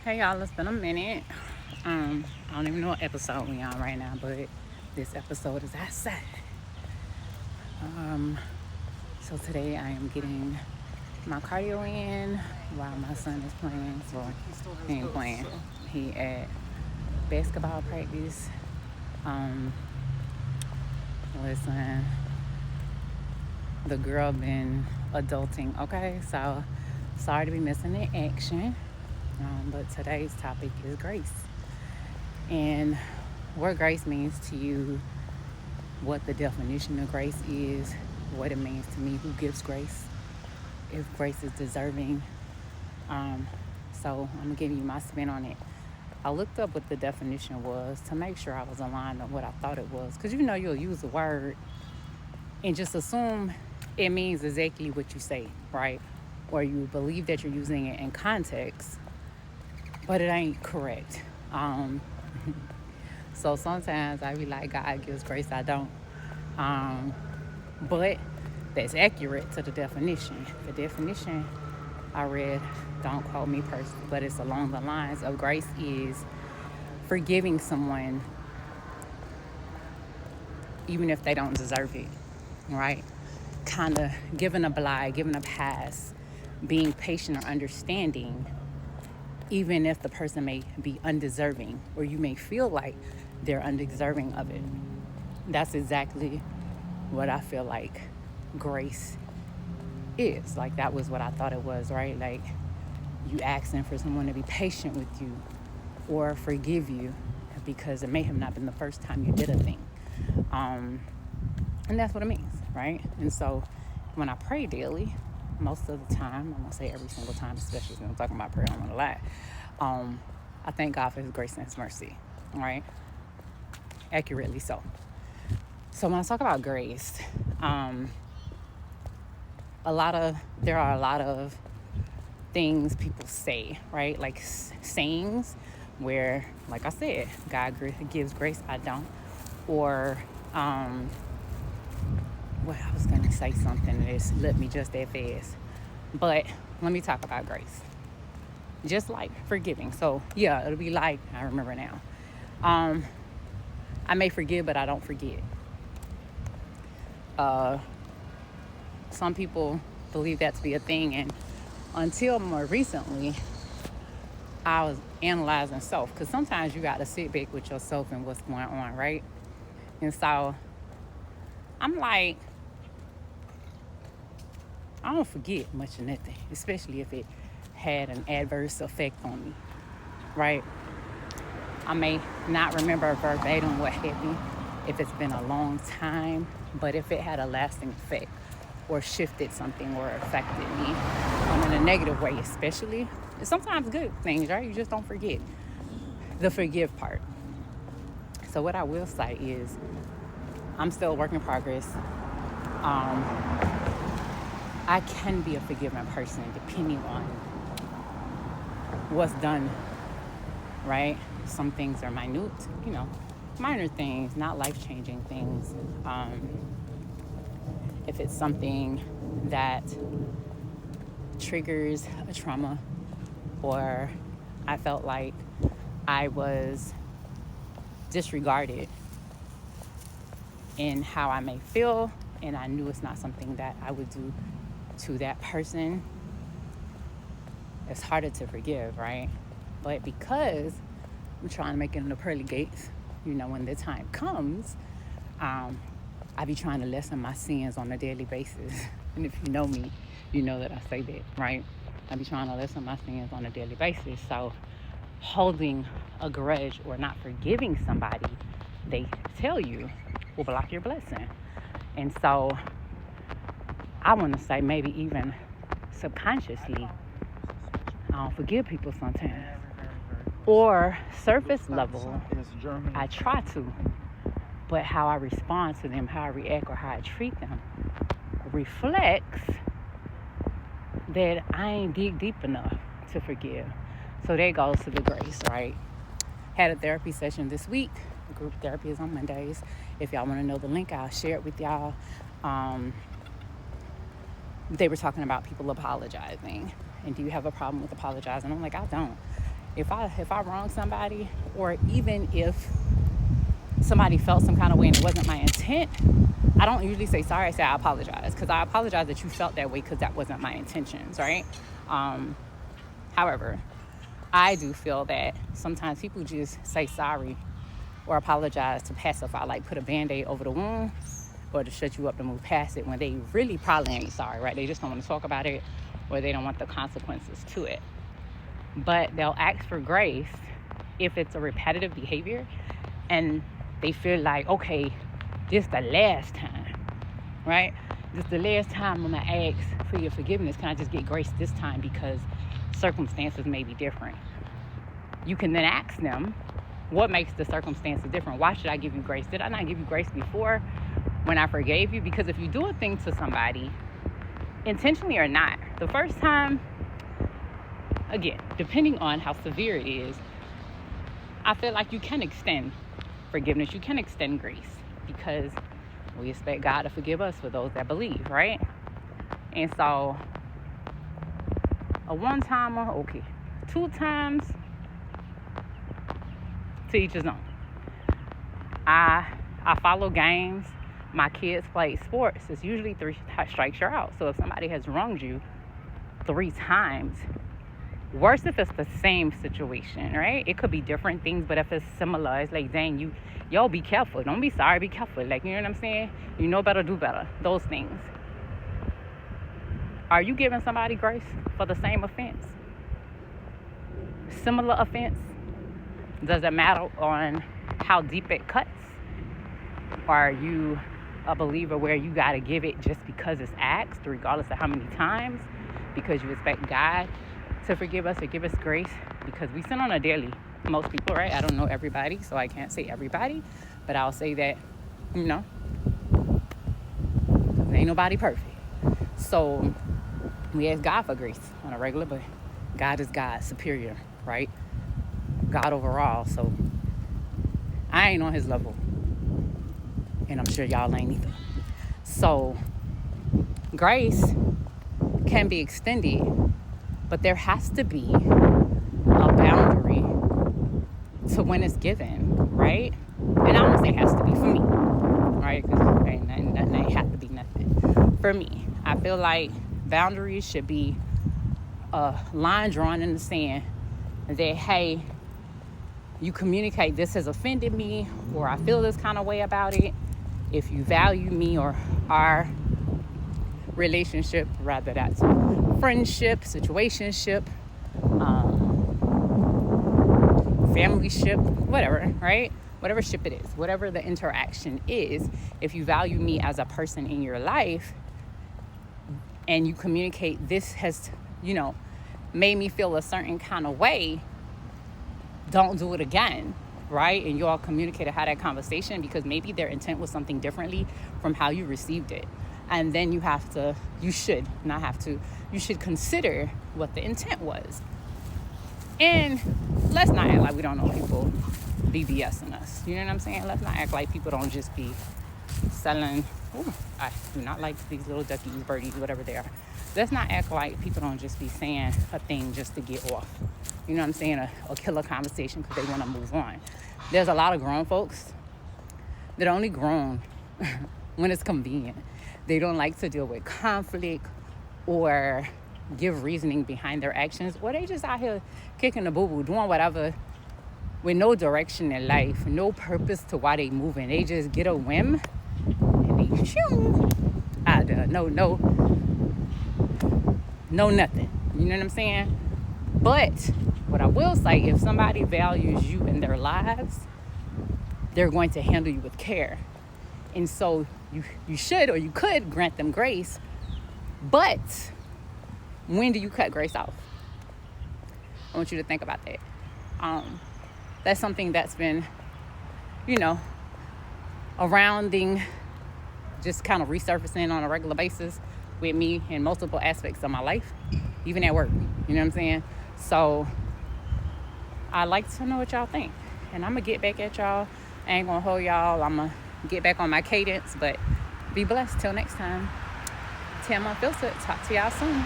Hey y'all, it's been a minute. I don't even know what episode we on right now, but this episode is outside. Um, so today I am getting my cardio in while my son is playing. Well, he ain't playing. He at basketball practice. Um, Listen, the girl been adulting. Okay, so sorry to be missing the action. But today's topic is grace and what grace means to you, what the definition of grace is, what it means to me, who gives grace, if grace is deserving. Um, so I'm gonna give you my spin on it. I looked up what the definition was to make sure I was aligned on what I thought it was, because you'll use a word and just assume it means exactly what you say, right? Or you believe that you're using it in context, but it ain't correct. So sometimes I be like, God gives grace, I don't. But that's accurate to the definition. The definition I read, don't quote me personally, but it's along the lines of grace is forgiving someone even if they don't deserve it, right? Kind of giving a blight, giving a pass, being patient or understanding, even if the person may be undeserving or you may feel like they're undeserving of it. That's exactly what I feel like grace is. Like, that was what I thought it was, right? Like, you asking for someone to be patient with you or forgive you because it may have not been the first time you did a thing. And that's what it means, right? And so when I pray daily, most of the time, I won't say every single time, especially when I'm talking about prayer, I'm gonna lie. I thank God for his grace and his mercy, right? Accurately so. So when I talk about grace, there are a lot of things people say, right? Like sayings where, like I said, God gives grace, I don't. Or, well, I was going to say something that slipped me just that fast. But let me talk about grace. Just like forgiving. So, yeah, it'll be like, I remember now. I may forgive, but I don't forget. Some people believe that to be a thing, and until more recently, I was analyzing self, because sometimes you got to sit back with yourself and what's going on, right? And so I'm like, I don't forget much of nothing, especially if it had an adverse effect on me, right? I may not remember verbatim what happened if it's been a long time, but if it had a lasting effect or shifted something or affected me in a negative way, especially, sometimes good things, right? You just don't forget the forgive part. So what I will say is I'm still a work in progress. I can be a forgiving person depending on what's done, right? Some things are minute, minor things, not life-changing things. If it's something that triggers a trauma, or I felt like I was disregarded in how I may feel, and I knew it's not something that I would do to that person, it's harder to forgive, right? But because I'm trying to make it in the pearly gates, when the time comes, I be trying to lessen my sins on a daily basis. And if you know me, you know that I say that, right? I be trying to lessen my sins on a daily basis. So holding a grudge or not forgiving somebody, they tell you, will block your blessing. And so I want to say maybe even subconsciously, I don't forgive people sometimes. Or surface level, I try to. But how I respond to them, how I react, or how I treat them reflects that I ain't dig deep enough to forgive. So there goes to the grace, right? Had a therapy session this week. Group therapy is on Mondays. If y'all want to know the link, I'll share it with y'all. They were talking about people apologizing. And do you have a problem with apologizing? I'm like, I don't. If I wrong somebody, or even if somebody felt some kind of way and it wasn't my intent, I don't usually say sorry. I say I apologize, because I apologize that you felt that way, because that wasn't my intentions, right? However, I do feel that sometimes people just say sorry or apologize to pacify, like put a Band-Aid over the wound, or to shut you up to move past it, when they really probably ain't sorry, right? They just don't want to talk about it, or they don't want the consequences to it. But they'll ask for grace if it's a repetitive behavior and they feel like, okay, this the last time, right? This the last time I'm gonna ask for your forgiveness. Can I just get grace this time because circumstances may be different? You can then ask them, what makes the circumstances different? Why should I give you grace? Did I not give you grace before when I forgave you? Because if you do a thing to somebody, intentionally or not, the first time, again, depending on how severe it is, I feel like you can extend forgiveness. You can extend grace, because we expect God to forgive us for those that believe, right? And so, a one-timer, okay. 2 times, to each his own. I follow games. My kids play sports. It's usually 3 strikes you're out. So if somebody has wronged you 3 times, worse if it's the same situation, right? It could be different things, but if it's similar, it's like, dang, y'all be careful. Don't be sorry, be careful. Like, you know what I'm saying? You know better, do better. Those things. Are you giving somebody grace for the same offense? Similar offense? Does it matter on how deep it cuts? Or are you a believer where you got to give it just because it's asked, regardless of how many times, because you expect God to forgive us or give us grace? Because we sin on a daily. Most people, right? I don't know everybody, so I can't say everybody, but I'll say that, ain't nobody perfect. So we ask God for grace on a regular, but God is God, superior, right? God overall. So I ain't on his level, and I'm sure y'all ain't either. So grace can be extended, but there has to be a boundary to when it's given, right? And I don't say it has to be for me, right? Because ain't have to be nothing. For me, I feel like boundaries should be a line drawn in the sand that, hey, you communicate, this has offended me, or I feel this kind of way about it. If you value me or our relationship, rather that's friendship, situationship, family ship, whatever, right? Whatever ship it is, whatever the interaction is, if you value me as a person in your life and you communicate, this has, made me feel a certain kind of way, don't do it again, right? And you all communicated, had that conversation, because maybe their intent was something differently from how you received it. And then you should consider what the intent was. And let's not act like we don't know people BBSing us. You know what I'm saying? Let's not act like people don't just be selling. Ooh, I do not like these little duckies, birdies, whatever they are. Let's not act like people don't just be saying a thing just to get off. You know what I'm saying? A killer conversation because they want to move on. There's a lot of grown folks that are only grown when it's convenient. They don't like to deal with conflict or give reasoning behind their actions, or they just out here kicking the boo-boo, doing whatever with no direction in life, no purpose to why they moving. They just get a whim and they shoo out there. No nothing. You know what I'm saying? But what I will say, if somebody values you in their lives, they're going to handle you with care. And so you should, or you could, grant them grace. But when do you cut grace off? I want you to think about that. That's something that's been, arounding, just kind of resurfacing on a regular basis with me in multiple aspects of my life, even at work. You know what I'm saying? So I like to know what y'all think. And I'm going to get back at y'all. I ain't going to hold y'all. I'm going to get back on my cadence. But be blessed. Till next time. Tam Unfiltered. Talk to y'all soon.